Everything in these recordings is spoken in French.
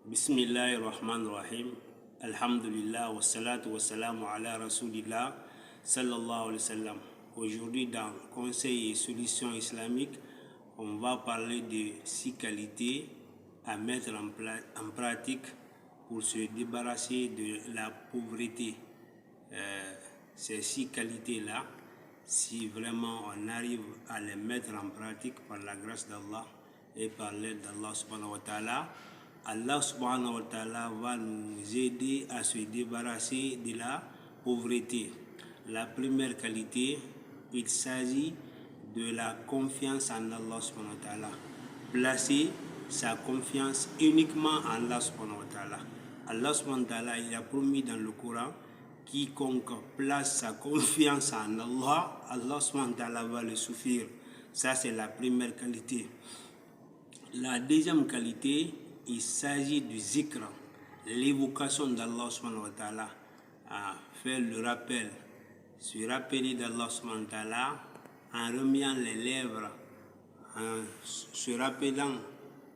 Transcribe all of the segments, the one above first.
Bismillahirrahmanirrahim. Alhamdulillah, wassalatu wassalamu ala rasulillah, sallallahu alayhi wa sallam. Aujourd'hui, dans Conseil et Solutions islamiques, on va parler de 6 qualités à mettre en pratique pour se débarrasser de la pauvreté. Ces 6 qualités-là, si vraiment on arrive à les mettre en pratique par la grâce d'Allah et par l'aide d'Allah subhanahu wa ta'ala, Allah subhanahu wa ta'ala va nous aider à se débarrasser de la pauvreté. La première qualité, il s'agit de la confiance en Allah subhanahu wa ta'ala. Placer sa confiance uniquement en Allah subhanahu wa ta'ala. Allah subhanahu wa ta'ala, il a promis dans le Coran, quiconque place sa confiance en Allah, Allah subhanahu wa ta'ala va le suffire. Ça, c'est la première qualité. La deuxième qualité, il s'agit du zikr, l'évocation d'Allah subhanahu wa ta'ala, faire le rappel, se rappeler d'Allah subhanahu wa ta'ala en remuant les lèvres, en se rappelant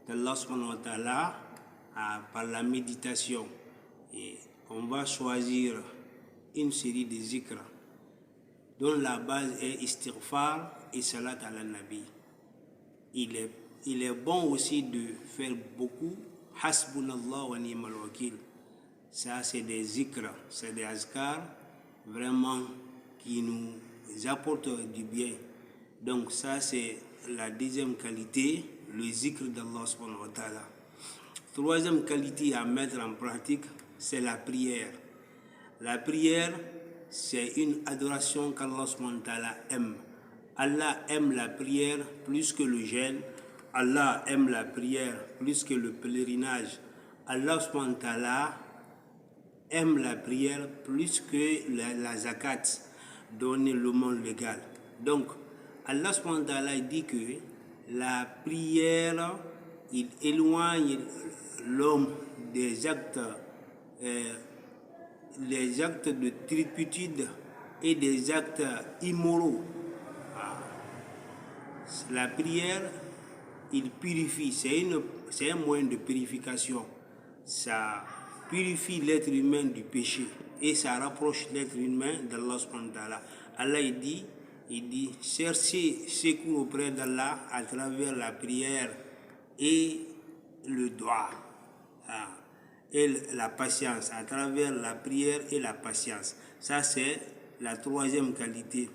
d'Allah subhanahu wa ta'ala par la méditation. Et on va choisir une série de zikr dont la base est istighfar et salat ala nabi. Il est bon aussi de faire beaucoup hasbunallah wa ni'mal wakil. Ça, c'est des zikrs, c'est des azkars vraiment qui nous apportent du bien. Donc ça, c'est la deuxième qualité, le zikr d'Allah subhanahu wa ta'ala. Troisième qualité à mettre en pratique, c'est la prière. La prière, c'est une adoration qu'Allah subhanahu wa ta'ala aime. Allah aime la prière plus que le jeûne. Allah aime la prière plus que le pèlerinage. Allah subhanahu wa ta'ala aime la prière plus que la zakat, donner le monde légal. Donc, Allah subhanahu wa ta'ala dit que la prière, il éloigne l'homme des actes de turpitude et des actes immoraux. La prière, il purifie, c'est un moyen de purification. Ça purifie l'être humain du péché et ça rapproche l'être humain d'Allah subhanahu wa ta'ala. Allah il dit cherchez secours auprès d'Allah à travers la prière et le dua et la patience, à travers la prière et la patience. Ça, c'est la troisième qualité.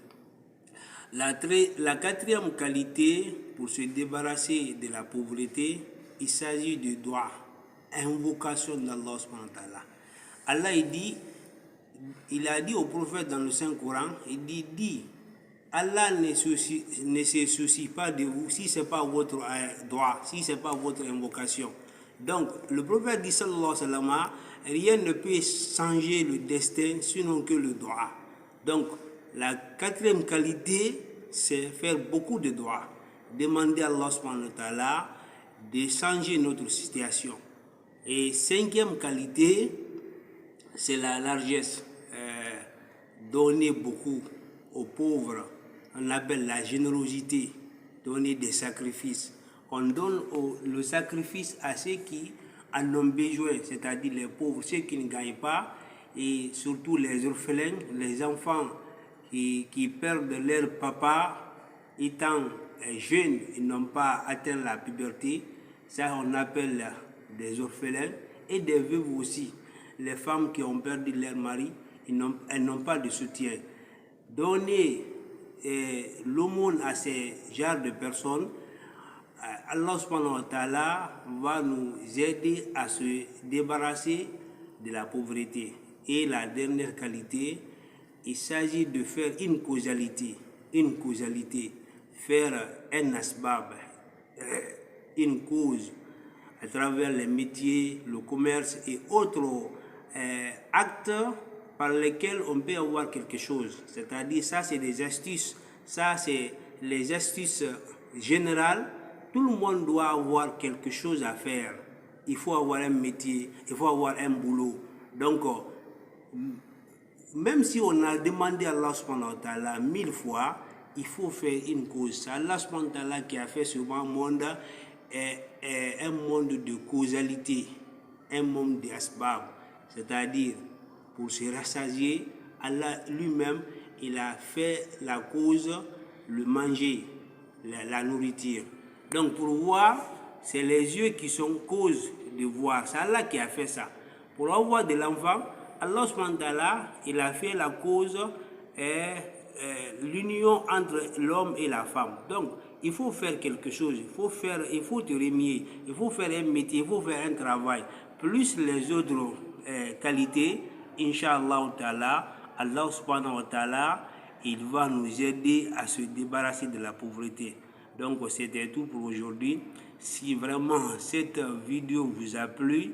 La quatrième qualité pour se débarrasser de la pauvreté, il s'agit de dua, invocation d'Allah subhanahu wa ta'ala. Allah il a dit au prophète dans le Saint-Coran, il dit Allah ne se soucie pas de vous si ce n'est pas votre dua, si ce n'est pas votre invocation. Donc le prophète dit sallallahu alayhi wa sallam, rien ne peut changer le destin sinon que le dua. Donc la quatrième qualité, c'est faire beaucoup de dua. Demander à Allah subhanahu wa ta'ala de changer notre situation. Et cinquième qualité, c'est la largesse. Donner beaucoup aux pauvres. On appelle la générosité. Donner des sacrifices. On donne le sacrifice à ceux qui en ont besoin, c'est-à-dire les pauvres, ceux qui ne gagnent pas, et surtout les orphelins, les enfants qui perdent leur papa étant jeunes, ils n'ont pas atteint la puberté. Ça, on appelle des orphelins et des veuves aussi. Les femmes qui ont perdu leur mari, elles n'ont pas de soutien. Donner l'aumône à ces genres de personnes, Allah subhanahu wa ta'ala va nous aider à se débarrasser de la pauvreté. Et la dernière qualité, il s'agit de faire une causalité, faire un asbab, une cause, à travers les métiers, le commerce et autres actes par lesquels on peut avoir quelque chose. C'est-à-dire, ça c'est des astuces, ça c'est les astuces générales. Tout le monde doit avoir quelque chose à faire. Il faut avoir un métier, il faut avoir un boulot. Donc, même si on a demandé à Allah subhanahu wa ta'ala 1000 fois, il faut faire une cause. C'est Allah subhanahu wa ta'ala qui a fait ce monde un monde de causalité, un membre des asbab, c'est-à-dire pour se rassasier, Allah lui-même, il a fait la cause, le manger, la nourriture. Donc pour voir, c'est les yeux qui sont cause de voir. C'est Allah qui a fait ça. Pour avoir de l'enfant, Allah subhanahu wa ta'ala, il a fait la cause l'union entre l'homme et la femme. Donc, il faut faire quelque chose, il faut te remuer, il faut faire un métier, il faut faire un travail. Plus les autres qualités, Inch'Allah ta'ala, Allah subhanahu wa ta'ala, il va nous aider à se débarrasser de la pauvreté. Donc, c'était tout pour aujourd'hui. Si vraiment cette vidéo vous a plu,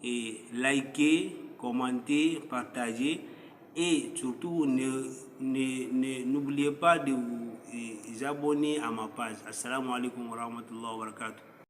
likez, commentez, partagez. Et surtout, n'oubliez pas de vous abonner à ma page. Assalamu alaikum wa rahmatullahi wa barakatuh.